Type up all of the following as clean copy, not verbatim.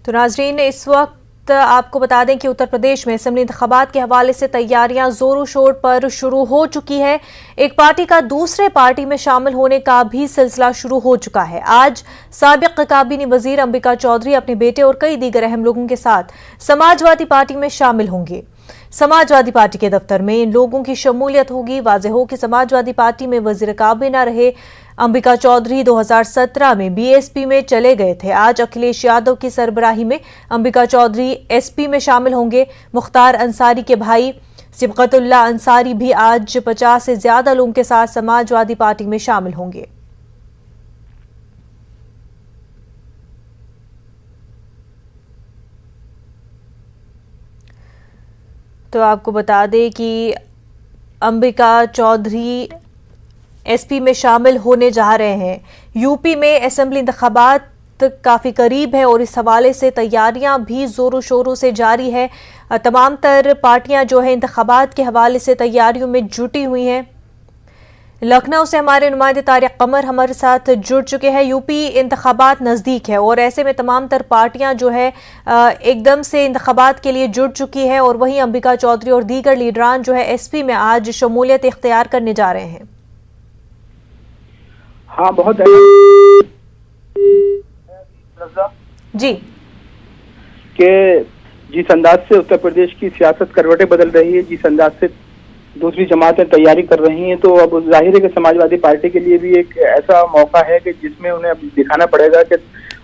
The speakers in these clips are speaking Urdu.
تو ناظرین اس وقت آپ کو بتا دیں کہ اتر پردیش میں اسمبلی انتخابات کے حوالے سے تیاریاں زور و شور پر شروع ہو چکی ہے۔ ایک پارٹی کا دوسرے پارٹی میں شامل ہونے کا بھی سلسلہ شروع ہو چکا ہے۔ آج سابق کابینی وزیر امبیکا چودھری اپنے بیٹے اور کئی دیگر اہم لوگوں کے ساتھ سماجوادی پارٹی میں شامل ہوں گے۔ سماجوادی پارٹی کے دفتر میں ان لوگوں کی شمولیت ہوگی۔ واضح ہو کہ سماجوادی پارٹی میں وزیر کابینہ رہے امبیکا چودھری 2017 میں بی ایس پی میں چلے گئے تھے۔ آج اکھلیش یادو کی سربراہی میں امبیکا چودھری ایس پی میں شامل ہوں گے۔ مختار انصاری کے بھائی سبقت اللہ انصاری بھی آج 50 سے زیادہ لوگوں کے ساتھ سماجوادی پارٹی میں شامل ہوں گے۔ تو آپ کو بتا دیں کہ امبیکا چودھری ایس پی میں شامل ہونے جا رہے ہیں۔ یو پی میں اسمبلی انتخابات کافی قریب ہے اور اس حوالے سے تیاریاں بھی زور و شوروں سے جاری ہے۔ تمام تر پارٹیاں جو ہیں انتخابات کے حوالے سے تیاریوں میں جٹی ہوئی ہیں۔ لکھنؤ سے ہمارے نمائندے طارق قمر ہمارے ساتھ جڑ چکے ہیں۔ یو پی انتخابات نزدیک ہے اور ایسے میں تمام تر پارٹیاں جو ہے ایک دم سے انتخابات کے لیے جڑ چکی ہے، اور وہیں امبیکا چودھری اور دیگر لیڈران جو ہے ایس پی میں آج شمولیت اختیار کرنے جا رہے ہیں۔ ہاں بہت جی کہ جس انداز سے اتر پردیش کی سیاست کروٹیں بدل رہی ہے، جس انداز سے دوسری جماعتیں تیاری کر رہی ہیں، تو اب ظاہر ہے کہ سماجوادی پارٹی کے لیے بھی ایک ایسا موقع ہے کہ جس میں انہیں اب دکھانا پڑے گا کہ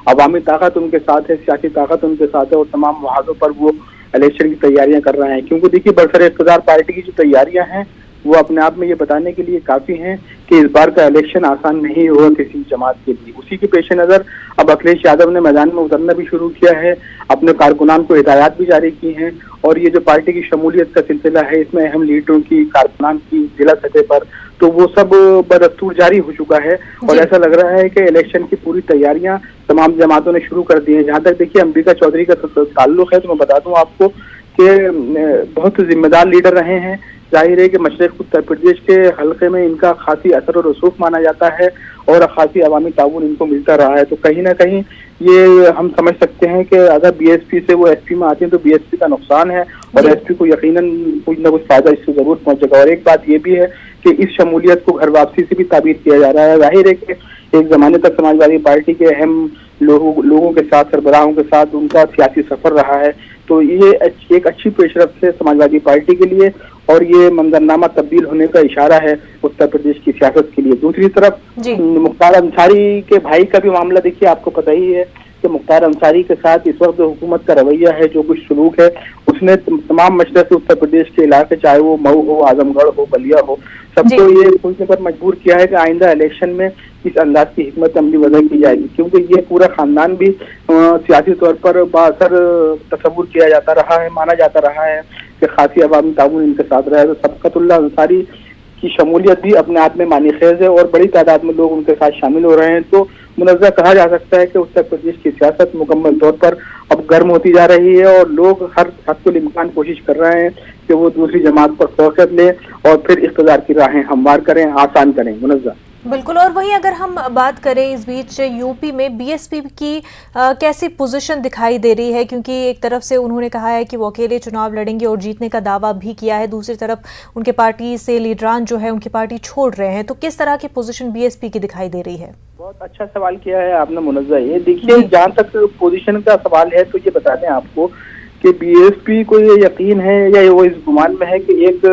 عوامی طاقت ان کے ساتھ ہے، سیاسی طاقت ان کے ساتھ ہے، اور تمام محاذوں پر وہ الیکشن کی تیاریاں کر رہے ہیں۔ کیونکہ دیکھیے برسر اقتدار پارٹی کی جو تیاریاں ہیں وہ اپنے آپ میں یہ بتانے کے لیے کافی ہیں کہ اس بار کا الیکشن آسان نہیں ہوگا کسی جماعت کے لیے۔ اسی کے پیش نظر اب اکھلیش یادو نے میدان میں اترنا بھی شروع کیا ہے، اپنے کارکنان کو ہدایات بھی جاری کی ہیں، اور یہ جو پارٹی کی شمولیت کا سلسلہ ہے اس میں اہم لیڈروں کی، کارکنان کی ضلع سطح پر، تو وہ سب بدستور جاری ہو چکا ہے، اور ایسا لگ رہا ہے کہ الیکشن کی پوری تیاریاں تمام جماعتوں نے شروع کر دی ہیں۔ جہاں تک دیکھیے امبیکا چودھری کا تعلق ہے تو میں بتا دوں آپ کو کہ بہت ذمہ دار لیڈر رہے ہیں۔ ظاہر ہے کہ مشرق اتر پردیش کے حلقے میں ان کا خاصی اثر و رسوخ مانا جاتا ہے اور خاصی عوامی تعاون ان کو ملتا رہا ہے، تو کہیں نہ کہیں یہ ہم سمجھ سکتے ہیں کہ اگر بی ایس پی سے وہ ایس پی میں آتے ہیں تو بی ایس پی کا نقصان ہے، اور ایس پی کو یقیناً کچھ نہ کچھ فائدہ اس سے ضرور پہنچے گا۔ اور ایک بات یہ بھی ہے کہ اس شمولیت کو گھر واپسی سے بھی تعبیر کیا جا رہا ہے۔ ظاہر ہے کہ ایک زمانے تک سماجوادی پارٹی کے اہم لوگوں کے ساتھ، سربراہوں کے ساتھ ان کا سیاسی سفر رہا ہے، تو یہ ایک اچھی پیش رفت ہے سماجوادی پارٹی کے لیے، اور یہ منظرنامہ تبدیل ہونے کا اشارہ ہے اتر پردیش کی سیاست کے لیے۔ دوسری طرف مختار انصاری کے بھائی کا بھی معاملہ دیکھیے، آپ کو پتہ ہی ہے کہ مختار انصاری کے ساتھ اس وقت جو حکومت کا رویہ ہے، جو کچھ سلوک ہے، اس نے تمام مشرق اتر پردیش کے علاقے، چاہے وہ مئو ہو، اعظم گڑھ ہو، بلیا ہو، سب کو یہ سوچنے پر مجبور کیا ہے کہ آئندہ الیکشن میں اس انداز کی حکمت عملی وضع کی جائے گی، کیونکہ یہ پورا خاندان بھی سیاسی طور پر بااثر تصور کیا جاتا رہا ہے، مانا جاتا رہا ہے کہ خاصی عوامی تعاون ان کے ساتھ رہا ہے۔ تو سبقت اللہ انصاری کی شمولیت بھی اپنے آپ میں معنی خیز ہے، اور بڑی تعداد میں لوگ ان کے ساتھ شامل ہو رہے ہیں، تو منظر کہا جا سکتا ہے کہ اتر پردیش کی سیاست مکمل طور پر اب گرم ہوتی جا رہی ہے، اور لوگ ہر حد الامکان کوشش کر رہے ہیں کہ وہ دوسری جماعت پر فوقیت لیں اور پھر اقتدار کی راہیں ہموار کریں، آسان کریں۔ منظر بالکل، اور وہیں اگر ہم بات کریں اس بیچ یو پی میں بی ایس پی کی کیسی پوزیشن دکھائی دے رہی ہے، کیونکہ ایک طرف سے انہوں نے کہا ہے کہ وہ اکیلے چناؤ لڑیں گے اور جیتنے کا دعویٰ بھی کیا ہے، دوسری طرف ان کے پارٹی سے لیڈران جو ہے ان کی پارٹی چھوڑ رہے ہیں، تو کس طرح کی پوزیشن بی ایس پی کی دکھائی دے رہی ہے؟ بہت اچھا سوال کیا ہے آپ نے منظر۔ یہ دیکھیے جہاں تک پوزیشن کا سوال ہے تو یہ بتا دیں آپ کو کہ بی ایس پی کو یہ یقین ہے یا وہ اس گمان میں ہے کہ ایک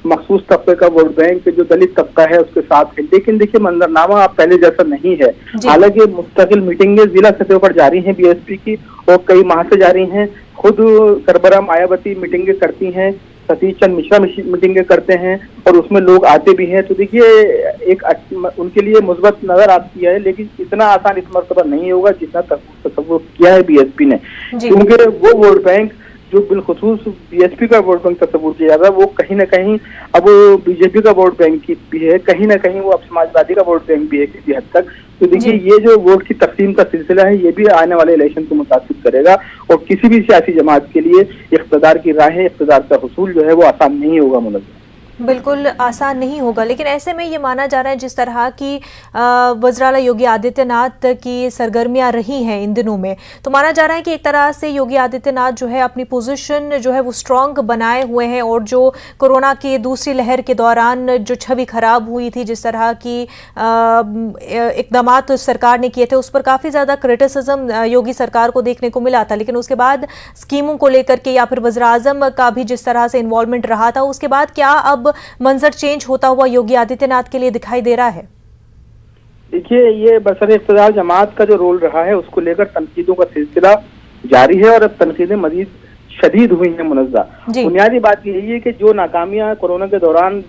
مخصوص طبقے کا ووٹ بینک جو دلت طبقہ ہے اس کے ساتھ ہے، لیکن دیکھیے منظرنامہ آپ پہلے جیسا نہیں ہے۔ حالانکہ مستقل میٹنگیں ضلع سطح پر جاری ہیں بی ایس پی کی، اور کئی ماہ سے جاری ہیں، خود سربراہ مایاوتی میٹنگیں کرتی ہیں، ستیش چند مشرا میٹنگیں کرتے ہیں، اور اس میں لوگ آتے بھی ہیں، تو دیکھیے ایک ان کے لیے مثبت نظر آتی ہے، لیکن اتنا آسان اس مرتبہ نہیں ہوگا جتنا تصور کیا ہے بی ایس پی نے، کیونکہ وہ ووٹ بینک جو بالخصوص بی ایس پی کا ووٹ بینک تصور کیا جاتا ہے وہ کہیں نہ کہیں اب بی جے پی کا ووٹ بینک بھی ہے، کہیں نہ کہیں وہ اب سماجوادی کا ووٹ بینک بھی ہے کسی حد تک۔ تو دیکھیے یہ جو ووٹ کی تقسیم کا سلسلہ ہے یہ بھی آنے والے الیکشن کو متاثر کرے گا، اور کسی بھی سیاسی جماعت کے لیے اقتدار کی راہیں، اقتدار کا حصول جو ہے وہ آسان نہیں ہوگا۔ منظر بالکل آسان نہیں ہوگا، لیکن ایسے میں یہ مانا جا رہا ہے جس طرح کی وزراء یوگی آدتیہ ناتھ کی سرگرمیاں رہی ہیں ان دنوں میں، تو مانا جا رہا ہے کہ ایک طرح سے یوگی آدتیہ ناتھ جو ہے اپنی پوزیشن جو ہے وہ اسٹرانگ بنائے ہوئے ہیں، اور جو کورونا کی دوسری لہر کے دوران جو چھوی خراب ہوئی تھی، جس طرح کی اقدامات سرکار نے کیے تھے، اس پر کافی زیادہ کرٹیسزم یوگی سرکار کو دیکھنے کو ملا تھا، لیکن اس کے بعد اسکیموں کو لے کر کے یا پھر وزیراعظم کا بھی جس طرح سے انوالومنٹ رہا تھا، اس کے بعد کیا اب منظر چینج ہوتا ہوا یوگی آدتیہ ناتھ کے لیے دکھائی دے رہا ہے؟ دیکھیے، یہ برسر اقتدار جماعت کا جو رول رہا ہے اس کو لے کر تنقیدوں کا سلسلہ جاری ہے، اور اب تنقیدیں مزید شدید ہوئی ہیں منزہ۔ بنیادی بات یہی ہے کہ جو ناکامیاں کورونا کے دوران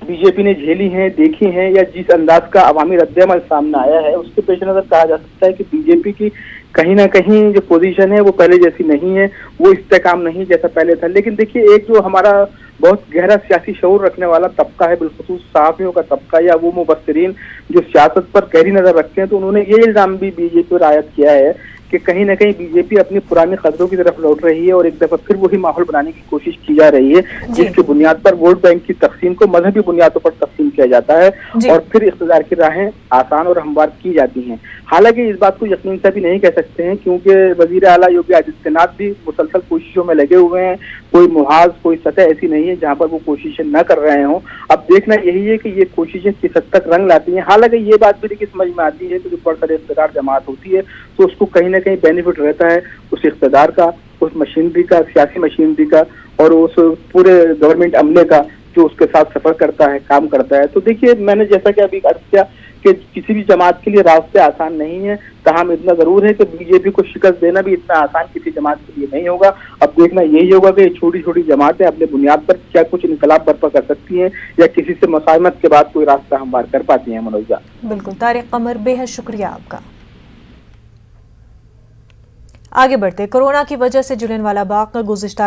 بی جے پی نے جھیلی ہیں، دیکھی ہیں، یا جس انداز کا عوامی رد عمل سامنے آیا ہے، اس کے پیش نظر کہا جا سکتا ہے کہ بی جے پی کی کہیں نہ کہیں جو پوزیشن ہے وہ پہلے جیسی نہیں ہے، وہ استحکام نہیں جیسا پہلے تھا۔ لیکن دیکھیے، ایک جو ہمارا بہت گہرا سیاسی شعور رکھنے والا طبقہ ہے، بالخصوص صحافیوں کا طبقہ یا وہ مبصرین جو سیاست پر گہری نظر رکھتے ہیں، تو انہوں نے یہ الزام بھی بی جے پی پر عائد کیا ہے کہ کہیں نہ کہیں بی جے پی اپنی پرانی قدروں کی طرف لوٹ رہی ہے، اور ایک دفعہ پھر وہی ماحول بنانے کی کوشش کی جا رہی ہے جس کی بنیاد پر ووٹ بینک کی تقسیم کو مذہبی بنیادوں پر تقسیم کیا جاتا ہے، اور پھر اقتدار کی راہیں آسان اور ہموار کی جاتی ہیں۔ حالانکہ اس بات کو یقین سے بھی نہیں کہہ سکتے ہیں، کیونکہ وزیر اعلیٰ یوگی آدتیہ ناتھ بھی مسلسل کوششوں میں لگے ہوئے ہیں، کوئی محاذ کوئی سطح ایسی نہیں ہے جہاں پر وہ کوششیں نہ کر رہے ہوں۔ اب دیکھنا یہی ہے کہ یہ کوششیں کس حد تک رنگ لاتی ہیں۔ حالانکہ یہ بات بھی دیکھیے سمجھ میں آتی ہے کہ جو برسر اقتدار جماعت ہوتی ہے تو اس کو کہیں نہ کہیں بینیفٹ رہتا ہے اس اقتدار کا، اس مشینری کا، سیاسی مشینری کا، اور اس پورے گورنمنٹ عملے کا جو اس کے ساتھ سفر کرتا ہے، کام کرتا ہے۔ تو دیکھیے، میں نے جیسا کہ ابھی عرض کیا کہ کسی بھی جماعت کے لیے راستے آسان نہیں ہیں، تاہم اتنا ضرور ہے کہ بی جے پی کو شکست دینا بھی اتنا آسان کسی جماعت کے لیے نہیں ہوگا۔ اب دیکھنا یہی ہوگا کہ چھوٹی چھوٹی جماعتیں اپنے بنیاد پر کیا کچھ انقلاب برپا کر سکتی ہیں، یا کسی سے مسالمت کے بعد کوئی راستہ ہموار کر پاتی ہیں۔ منوجہ، بالکل طارق قمر، بے حد شکریہ آپ کا۔ آگے بڑھتے، کورونا کی وجہ سے جلن والا باغ گزشتہ